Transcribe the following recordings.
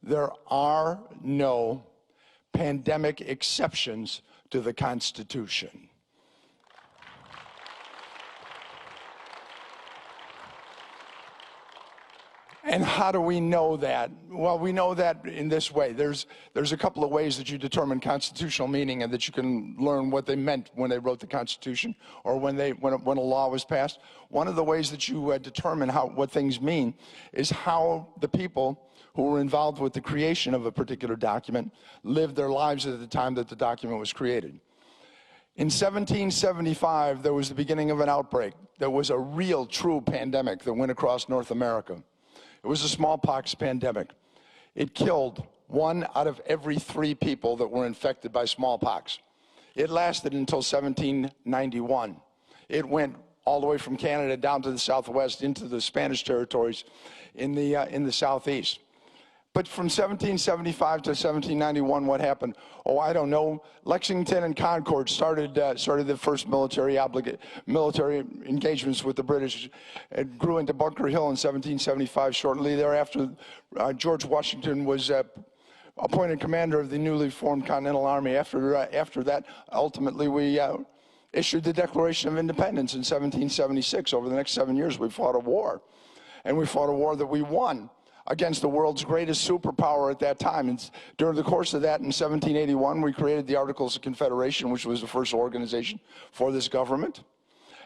There are no pandemic exceptions to the Constitution. And how do we know that? Well, we know that in this way. There's a couple of ways that you determine constitutional meaning and that you can learn what they meant when they wrote the Constitution or when a law was passed. One of the ways that you determine what things mean is how the people who were involved with the creation of a particular document lived their lives at the time that the document was created. In 1775, there was the beginning of an outbreak. There was a real, true pandemic that went across North America. It was a smallpox pandemic. It killed 1 out of every 3 people that were infected by smallpox. It lasted until 1791. It went all the way from Canada down to the southwest into the Spanish territories in the southeast. But from 1775 to 1791, what happened? Oh, I don't know. Lexington and Concord started the first military engagements with the British. It grew into Bunker Hill in 1775. Shortly thereafter, George Washington was appointed commander of the newly formed Continental Army. After that, ultimately, we issued the Declaration of Independence in 1776. Over the next 7 years, we fought a war. And we fought a war that we won against the world's greatest superpower at that time. And during the course of that, in 1781, we created the Articles of Confederation, which was the first organization for this government.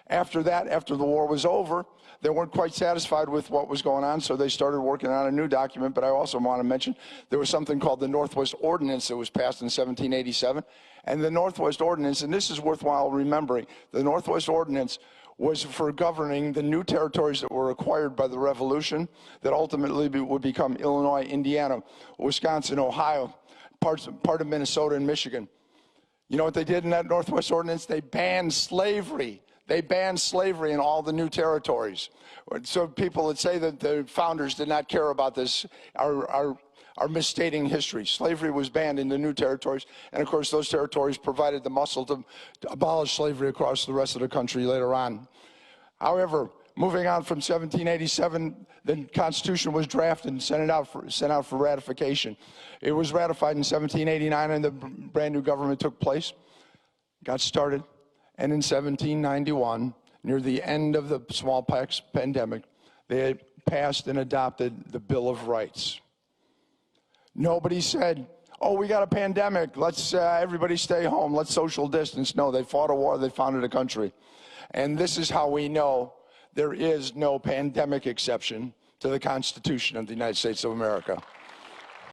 After that, after the war was over, they weren't quite satisfied with what was going on, so they started working on a new document. But I also want to mention there was something called the Northwest Ordinance that was passed in 1787. And the Northwest Ordinance, and this is worthwhile remembering, the Northwest Ordinance was for governing the new territories that were acquired by the Revolution that ultimately would become Illinois, Indiana, Wisconsin, Ohio, part of Minnesota and Michigan. You know what they did in that Northwest Ordinance? They banned slavery. They banned slavery in all the new territories. So people that say that the founders did not care about this are misstating history. Slavery was banned in the new territories, and of course those territories provided the muscle to abolish slavery across the rest of the country later on. However, moving on from 1787, the Constitution was drafted and sent out for ratification. It was ratified in 1789, and the brand new government took place, got started, and in 1791, near the end of the smallpox pandemic, they had passed and adopted the Bill of Rights. Nobody said, oh, we got a pandemic, let's everybody stay home, let's social distance. No, they fought a war, they founded a country. And this is how we know there is no pandemic exception to the Constitution of the United States of America.